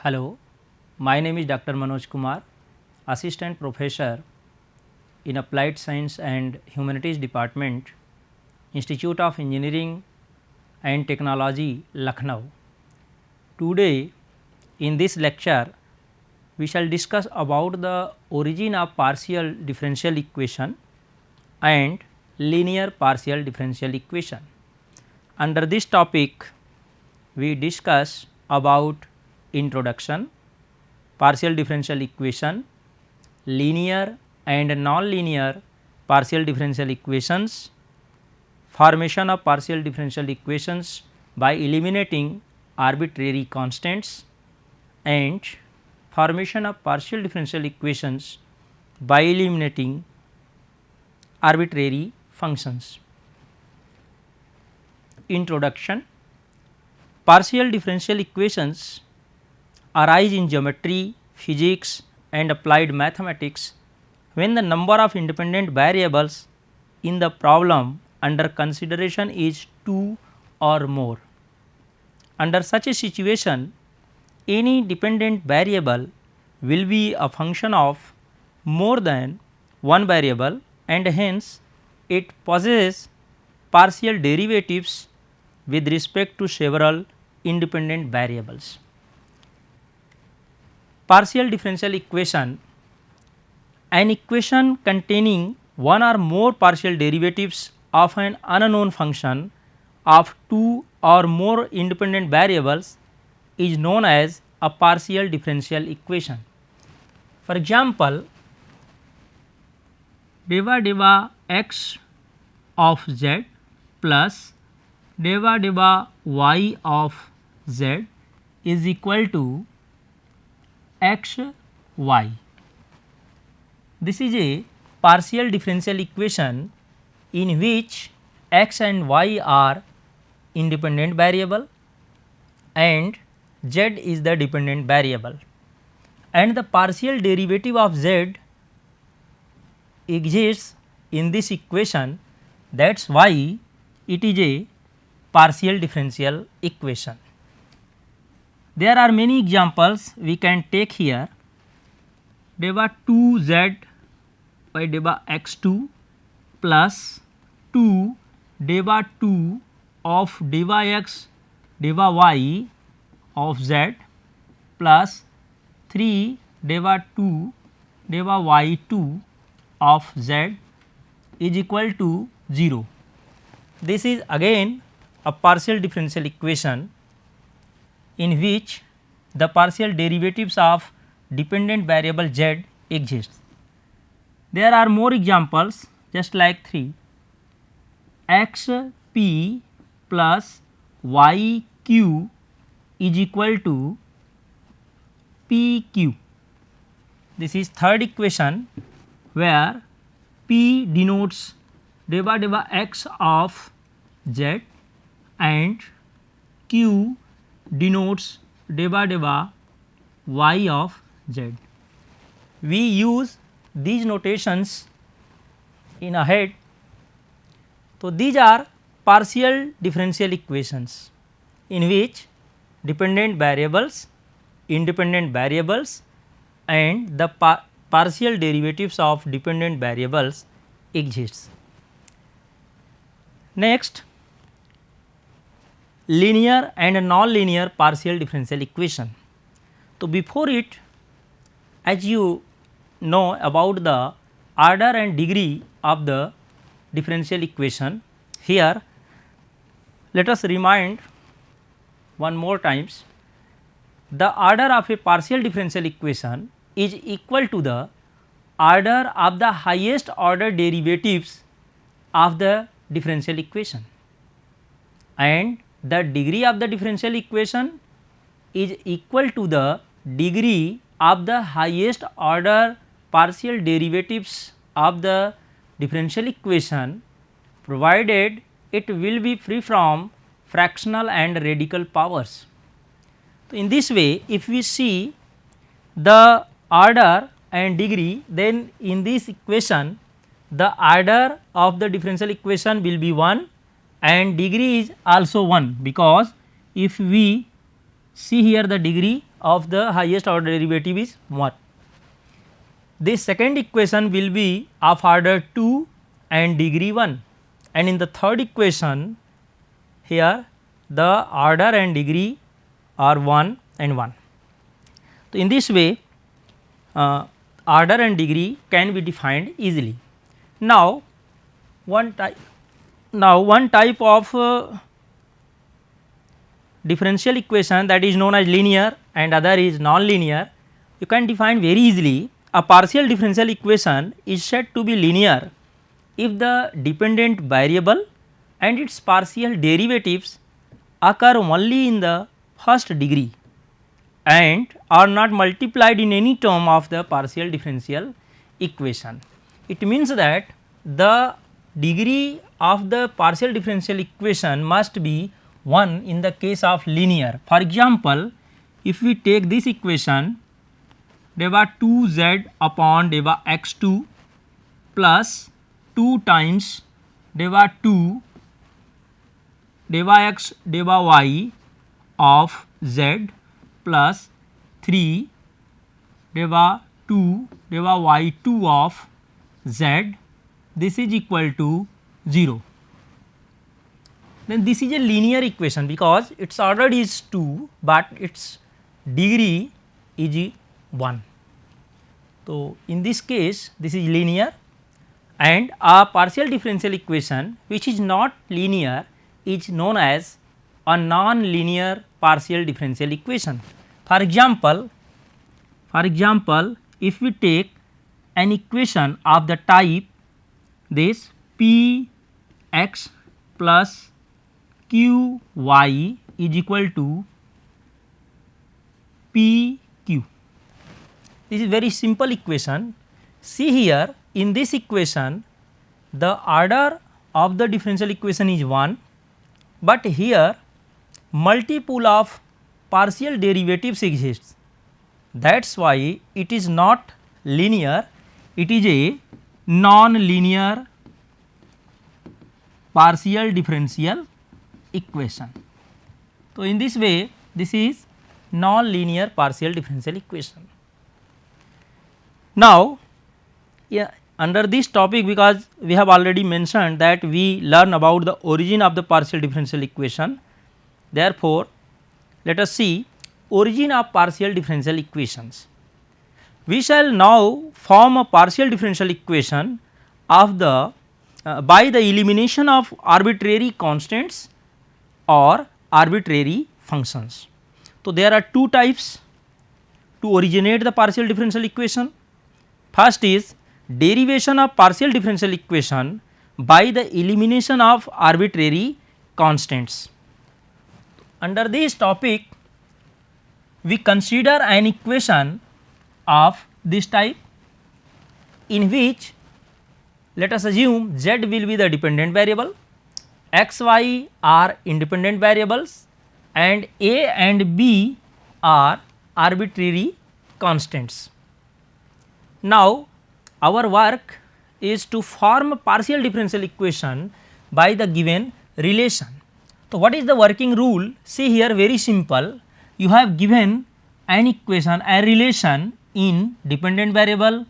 Hello, my name is Dr. Manoj Kumar, Assistant Professor in Applied Science and Humanities Department, Institute of Engineering and Technology, Lucknow. Today in this lecture, we shall discuss about the origin of partial differential equation and linear partial differential equation. Under this topic, we discuss about introduction, partial differential equation, linear and non-linear partial differential equations, formation of partial differential equations by eliminating arbitrary constants, and formation of partial differential equations by eliminating arbitrary functions. Introduction. Partial differential equations arise in geometry, physics and applied mathematics when the number of independent variables in the problem under consideration is 2 or more. Under such a situation, any dependent variable will be a function of more than one variable and hence it possesses partial derivatives with respect to several independent variables. Partial differential equation: an equation containing one or more partial derivatives of an unknown function of two or more independent variables is known as a partial differential equation. For example, deva x of z plus deva y of z is equal to x y. This is a partial differential equation in which x and y are independent variable and z is the dependent variable, and the partial derivative of z exists in this equation. That is why it is a partial differential equation. There are many examples we can take here. Deva 2z by deva x2 plus 2 deva 2 of deva x deva y of z plus 3 deva 2 deva y2 of z is equal to 0. This is again a partial differential equation in which the partial derivatives of dependent variable z exists. There are more examples just like 3. X p plus y q is equal to p q. This is third equation where p denotes deva x of z and q denotes deva y of z. We use these notations in ahead. So, these are partial differential equations in which dependent variables, independent variables and the partial derivatives of dependent variables exists. Next, linear and non-linear partial differential equation. So, before it, as you know about the order and degree of the differential equation, here let us remind one more times. The order of a partial differential equation is equal to the order of the highest order derivatives of the differential equation, and the degree of the differential equation is equal to the degree of the highest order partial derivatives of the differential equation, provided it will be free from fractional and radical powers. So, in this way, if we see the order and degree, then in this equation the order of the differential equation will be 1 and degree is also 1, because if we see here the degree, of the highest order derivative is 1. This second equation will be of order 2 and degree 1, and in the third equation here the order and degree are 1 and 1. So, in this way order and degree can be defined easily. Now, one type of differential equation, that is known as linear and other is non-linear, you can define very easily. A partial differential equation is said to be linear if the dependent variable and its partial derivatives occur only in the first degree and are not multiplied in any term of the partial differential equation. It means that the degree of the partial differential equation must be 1 in the case of linear. For example, if we take this equation deva 2z upon deva x2 plus 2 times deva 2 deva x deva y of z plus 3 deva 2 deva y2 of z, this is equal to 0. Then this is a linear equation because its order is 2, but its degree is 1. So, in this case this is linear, and a partial differential equation which is not linear is known as a non-linear partial differential equation. For example, if we take an equation of the type this p x plus q y is equal to p q. This is very simple equation. See here, in this equation the order of the differential equation is 1, but here multiple of partial derivatives exists. That is why it is not linear, it is a non-linear partial differential equation. So, in this way this is non-linear partial differential equation. Now, under this topic, because we have already mentioned that we learn about the origin of the partial differential equation, therefore, let us see origin of partial differential equations. We shall now form a partial differential equation of the by the elimination of arbitrary constants or arbitrary functions. So, there are two types to originate the partial differential equation. First is derivation of partial differential equation by the elimination of arbitrary constants. Under this topic, we consider an equation of this type in which let us assume z will be the dependent variable, x, y are independent variables and a and b are arbitrary constants. Now, our work is to form a partial differential equation by the given relation. So, what is the working rule? See here, very simple, you have given an equation, a relation in dependent variable,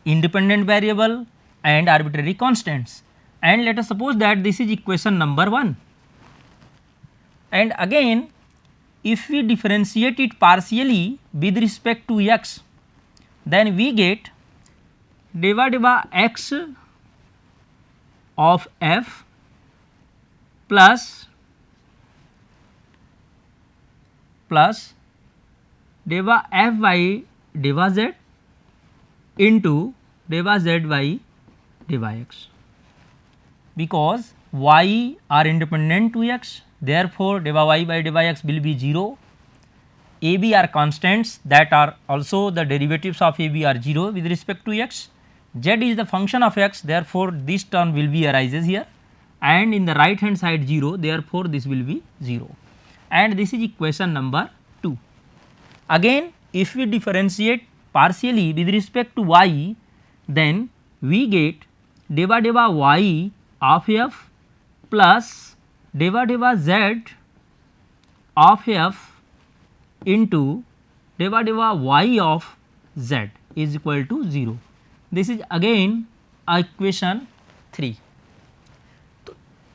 independent variable and arbitrary constants, and let us suppose that this is equation number 1. And again, if we differentiate it partially with respect to x, then we get deva x of f plus deva f by deva z into deva z by deva x, because y are independent to x, therefore, deva y by deva x will be 0, a b are constants that are also the derivatives of a b are 0 with respect to x, z is the function of x, therefore, this term will be arises here, and in the right hand side 0, therefore, this will be 0, and this is equation number 2. Again, if we differentiate partially with respect to y, then we get deva y of f plus deva z of f into divided by y of z is equal to 0. This is again equation 3.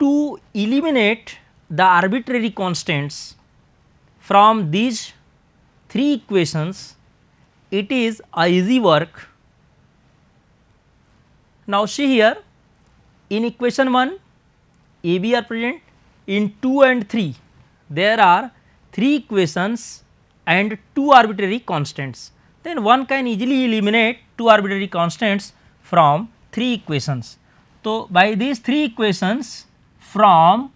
To eliminate the arbitrary constants from these 3 equations, it is a easy work. Now see here, in equation 1 a b are present, in 2 and 3 there are 3 equations and 2 arbitrary constants. Then one can easily eliminate 2 arbitrary constants from 3 equations. So, by these 3 equations from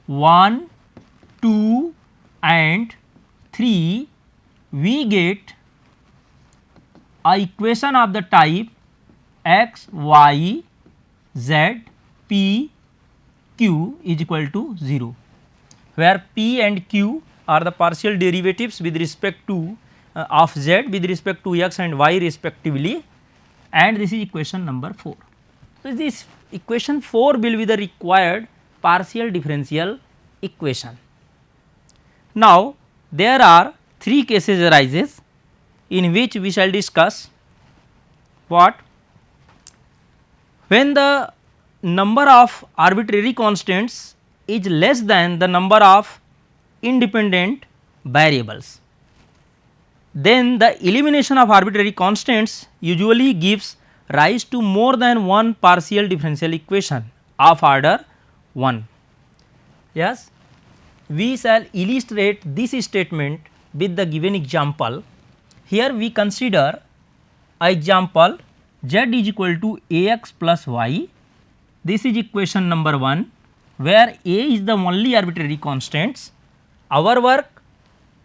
1, 2 and 3 we get a equation of the type x, y, z, p, q is equal to 0, where p and q are the partial derivatives with respect to of z with respect to x and y respectively, and this is equation number 4. So, this equation 4 will be the required partial differential equation. Now, there are 3 cases arises in which we shall discuss what, when the number of arbitrary constants is less than the number of independent variables, then the elimination of arbitrary constants usually gives rise to more than one partial differential equation of order 1. Yes, we shall illustrate this statement with the given example. Here we consider a example z is equal to ax plus y. This is equation number 1, where a is the only arbitrary constants. Our work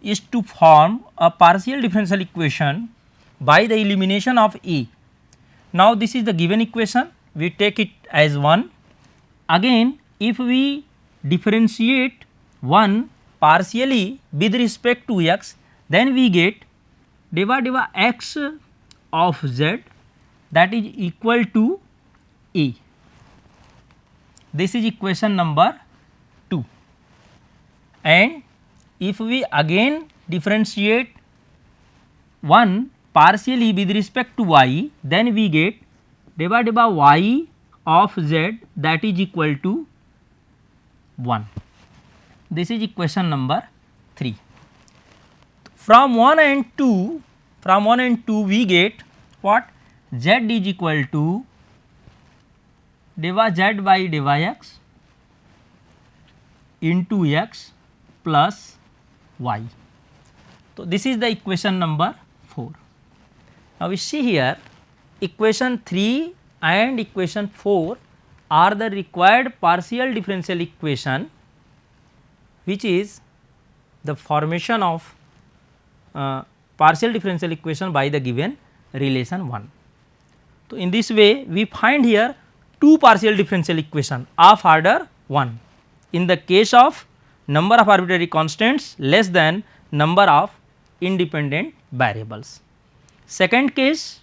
is to form a partial differential equation by the elimination of a. Now, this is the given equation, we take it as 1. Again, if we differentiate 1 partially with respect to x, then we get divided by x of z, that is equal to a. This is equation number 2, and if we again differentiate 1 partially with respect to y, then we get divided by y of z, that is equal to 1. This is equation number 3. From 1 and 2, we get what, z is equal to z by dy x into x plus y. So, this is the equation number 4. Now, we see here equation 3 and equation 4 are the required partial differential equation, which is the formation of partial differential equation by the given relation 1. So, in this way we find here 2 partial differential equation of order 1 in the case of number of arbitrary constants less than number of independent variables. Second case,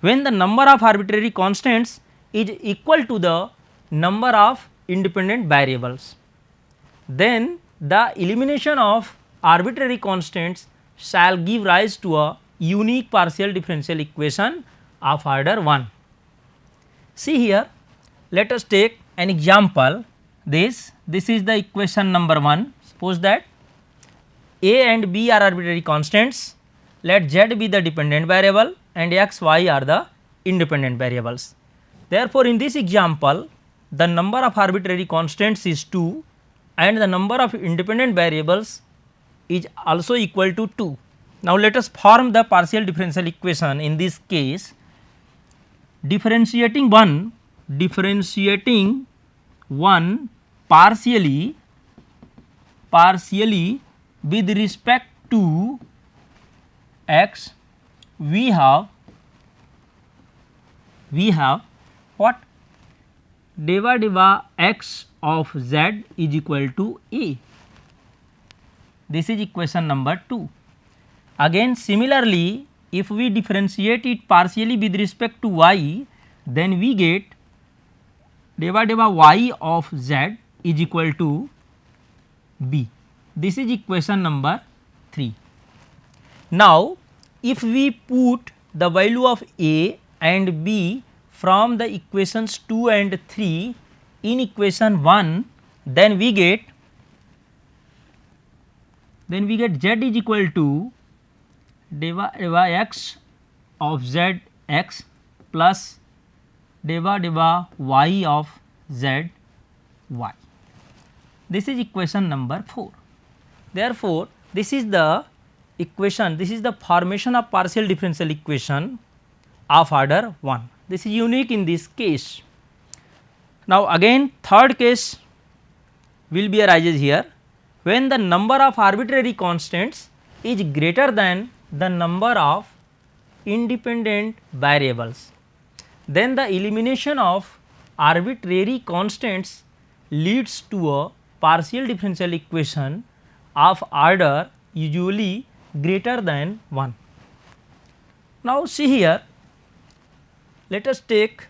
when the number of arbitrary constants is equal to the number of independent variables, then the elimination of arbitrary constants shall give rise to a unique partial differential equation of order 1. See here, let us take an example. This is the equation number 1. Suppose that a and b are arbitrary constants, let z be the dependent variable and x, y are the independent variables. Therefore, in this example the number of arbitrary constants is 2 and the number of independent variables is also equal to 2. Now, let us form the partial differential equation. In this case, differentiating one partially with respect to x, we have what, divided by x of z is equal to a. This is equation number 2. Again similarly, if we differentiate it partially with respect to y, then we get divided by y of z is equal to b. This is equation number 3. Now if we put the value of A and B from the equations 2 and 3 in equation 1, then we get z is equal to deva x of z x plus deva y of z y. This is equation number 4. Therefore, this is the equation, this is the formation of partial differential equation of order 1. This is unique in this case. Now again third case will be arises here, when the number of arbitrary constants is greater than the number of independent variables, then the elimination of arbitrary constants leads to a partial differential equation of order usually greater than 1. Now see here, let us take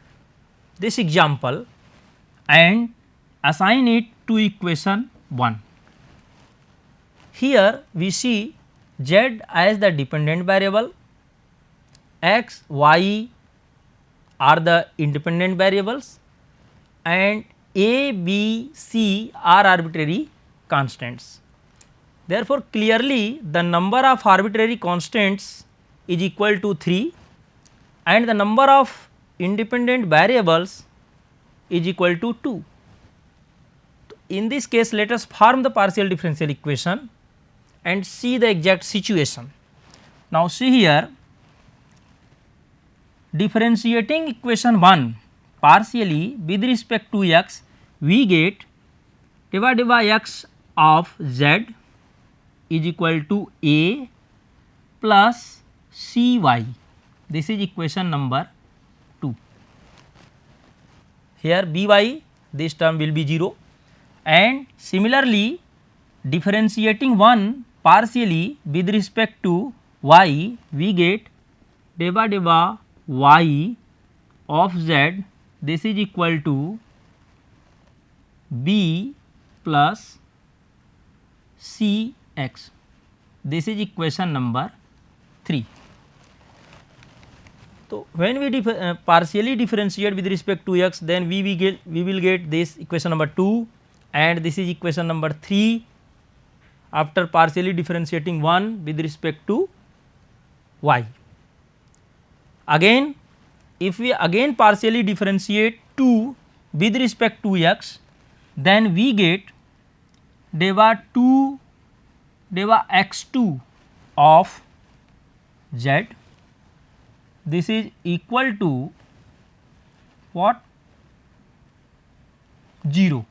this example and assign it to equation 1. Here we see z as the dependent variable, x, y are the independent variables, and a, b, c are arbitrary constants. Therefore, clearly the number of arbitrary constants is equal to 3 and the number of independent variables is equal to 2. In this case, let us form the partial differential equation and see the exact situation. Now see here, differentiating equation 1 partially with respect to x, we get deva x of z is equal to a plus cy. This is equation number 2. Here by this term will be 0, and similarly differentiating 1 partially with respect to y, we get deva y of z, this is equal to b plus cx. This is equation number 3. So when we partially differentiate with respect to x, then we will get this equation number 2, and this is equation number 3 after partially differentiating 1 with respect to y. Again, if we again partially differentiate 2 with respect to x, then we get deva x2 of z, this is equal to what? 0.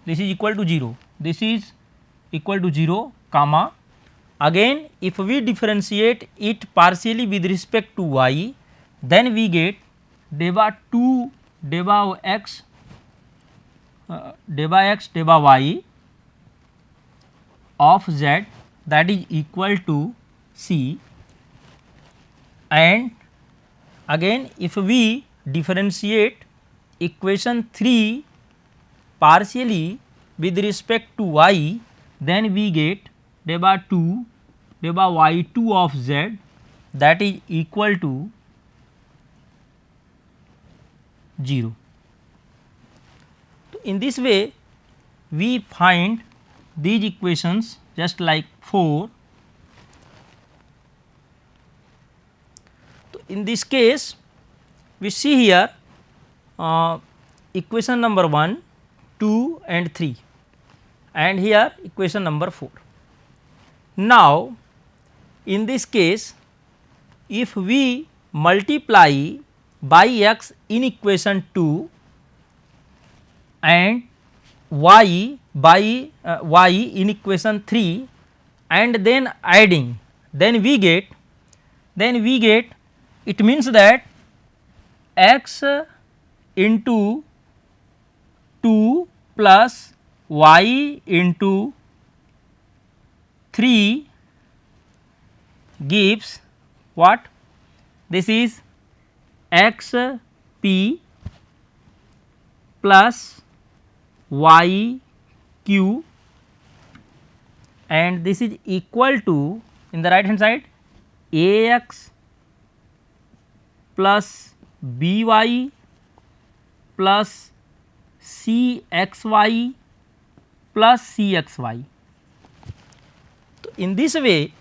This is equal to 0. This is equal to 0, comma. Again, if we differentiate it partially with respect to y, then we get deva x deva y of z, that is equal to c. And again, if we differentiate equation 3 partially with respect to y, then we get deva y2 of z, that is equal to 0. So in this way we find these equations just like 4. So in this case we see here equation number 1, 2 and 3, and here equation number 4. Now in this case, if we multiply by x in equation 2 and y by y in equation 3 and then adding, then we get it means that x into 2 plus y into 3 gives what? This is x p plus y q, and this is equal to in the right hand side ax plus by plus cxy plus cxy. So, in this way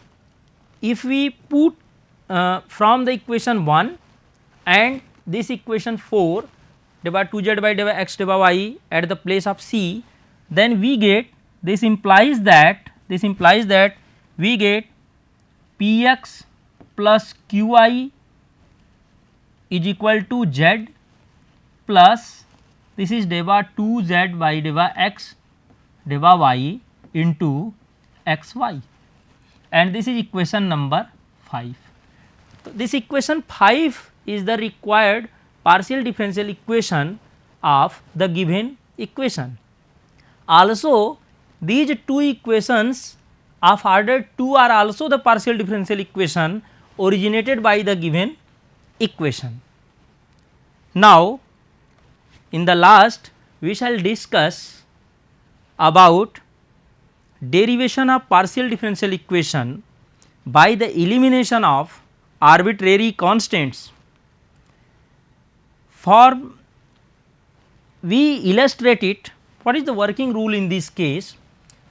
if we put from the equation 1 and this equation 4 dy 2z by dy x dy y at the place of c, then we get this implies that we get px plus qi is equal to z plus this is dy 2z by dy x dy y into xy, and this is equation number 5. So, this equation 5 is the required partial differential equation of the given equation. Also these two equations of order 2 are also the partial differential equation originated by the given equation. Now in the last we shall discuss about derivation of partial differential equation by the elimination of arbitrary constants. For we illustrate it, what is the working rule in this case?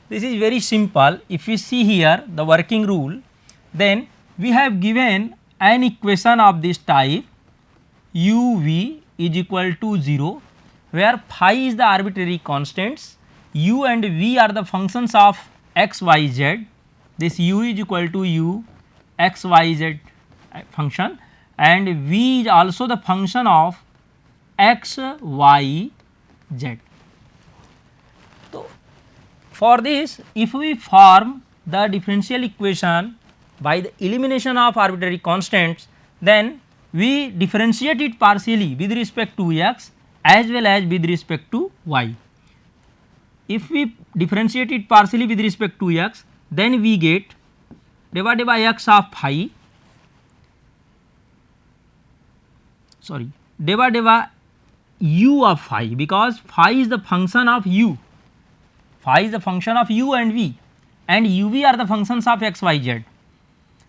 This is very simple. If we see here the working rule, then we have given an equation of this type u v is equal to 0, where phi is the arbitrary constants, u and v are the functions of x y z. This u is equal to u x y z function and v is also the function of x y z. So, for this if we form the differential equation by the elimination of arbitrary constants, then we differentiate it partially with respect to x as well as with respect to y. If we differentiate it partially with respect to x, then we get dy by x of phi, sorry, dy by u of phi, because phi is the function of u, phi is the function of u and v, and uv are the functions of x y z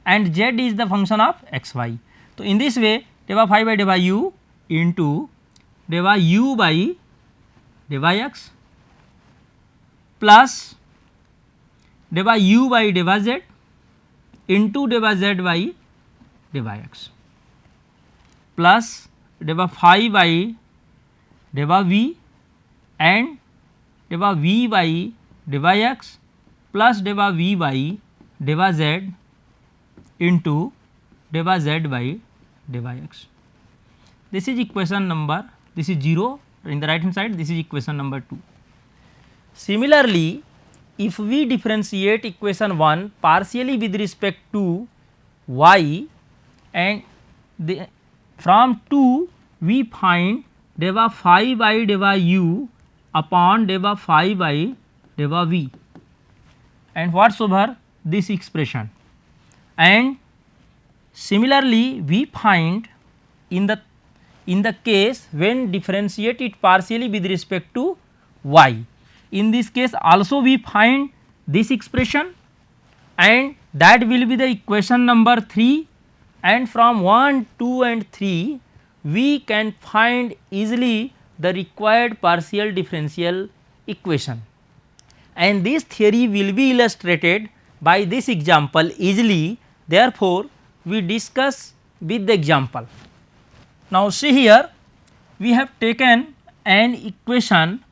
and z is the function of x y. So, in this way dy phi by dy u into dy u by dy x plus dy u by dy z into dy z by dy x plus dy phi by dy v and dy v by dy x plus dy v by dy z into dy z by dy x. This is equation number, this is 0 in the right hand side, this is equation number 2. Similarly, if we differentiate equation 1 partially with respect to y and from 2 we find dy phi by dy u upon dy phi by dy v and whatsoever this expression, and similarly we find in the case when differentiate it partially with respect to y, in this case also we find this expression and that will be the equation number 3, and from 1, 2 and 3 we can find easily the required partial differential equation, and this theory will be illustrated by this example easily. Therefore, we discuss with the example. Now, see here we have taken an equation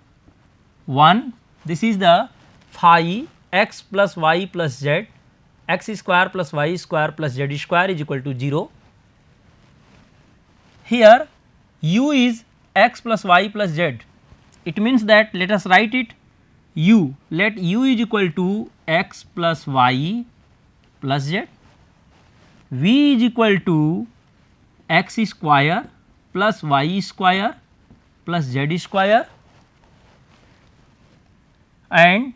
1, this is the phi x plus y plus z, x square plus y square plus z square is equal to 0. Here u is x plus y plus z, it means that let us write it u, let u is equal to x plus y plus z, v is equal to x square plus y square plus z square, and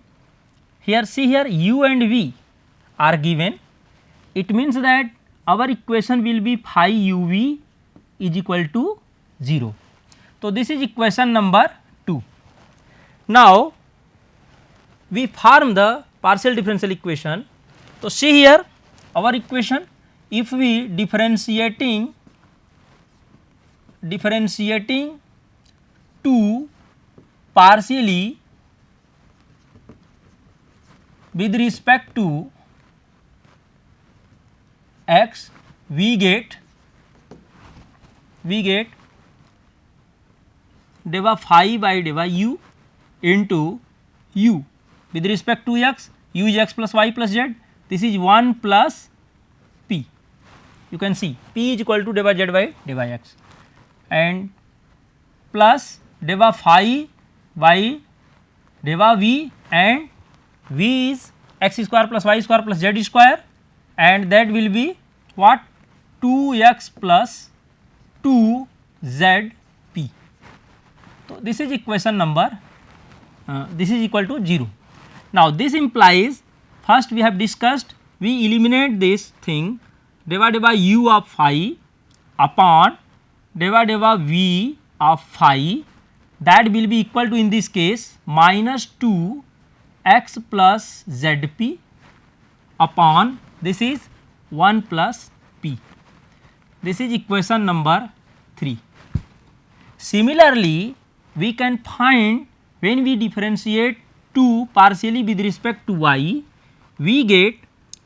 here see here u and v are given, it means that our equation will be phi u v is equal to 0. So, this is equation number 2. Now, we form the partial differential equation. So, see here our equation, if we differentiating to partially with respect to x, we get deva phi by deva u into u with respect to x, u is x plus y plus z, this is 1 plus p, you can see p is equal to deva z by deva x, and plus deva phi by deva v, and v is x square plus y square plus z square, and that will be what, 2x plus 2z p. So, this is equation number this is equal to 0. Now, this implies, first we have discussed, we eliminate this thing deva u of phi upon deva v of phi, that will be equal to, in this case, minus 2 x plus zp upon, this is 1 plus p. This is equation number 3. Similarly, we can find, when we differentiate 2 partially with respect to y, we get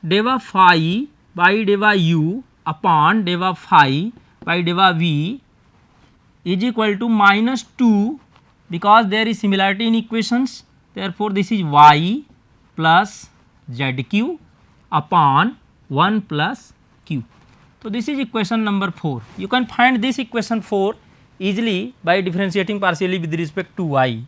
deva phi by deva u upon deva phi by deva v is equal to minus 2, because there is similarity in equations, therefore, this is y plus zq upon 1 plus q. So, this is equation number 4. You can find this equation 4 easily by differentiating partially with respect to y.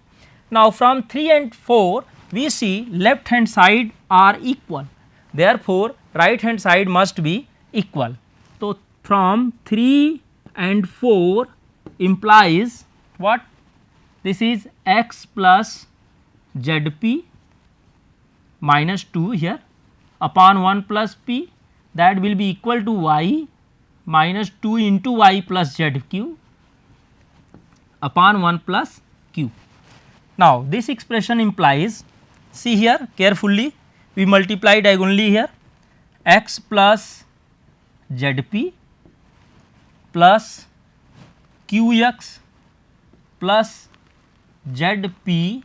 Now, from 3 and 4 we see left hand side are equal, therefore, right hand side must be equal. So, from 3 and 4 implies what, this is x plus zp minus 2 here upon 1 plus p, that will be equal to y minus 2 into y plus zq upon 1 plus q. Now, this expression implies, see here carefully, we multiply diagonally here, x plus zp plus qx plus zp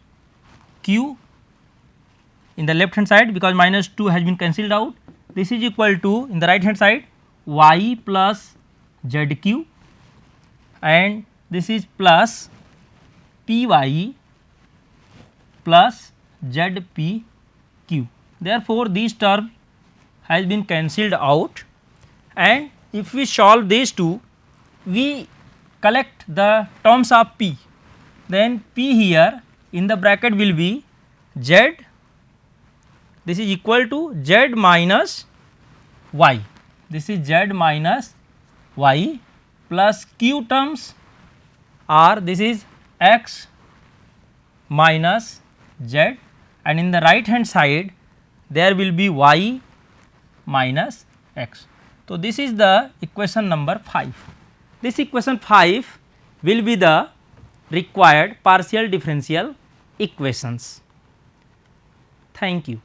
q in the left hand side, because minus 2 has been cancelled out, this is equal to, in the right hand side, y plus zq, and this is plus py plus zpq. Therefore, this term has been cancelled out, and if we solve these two, we collect the terms of p, then p here in the bracket will be z, this is equal to z minus y, this is z minus y, plus q terms are, this is x minus z, and in the right hand side there will be y minus x. So, this is the equation number 5. This equation 5 will be the required partial differential equations. Thank you.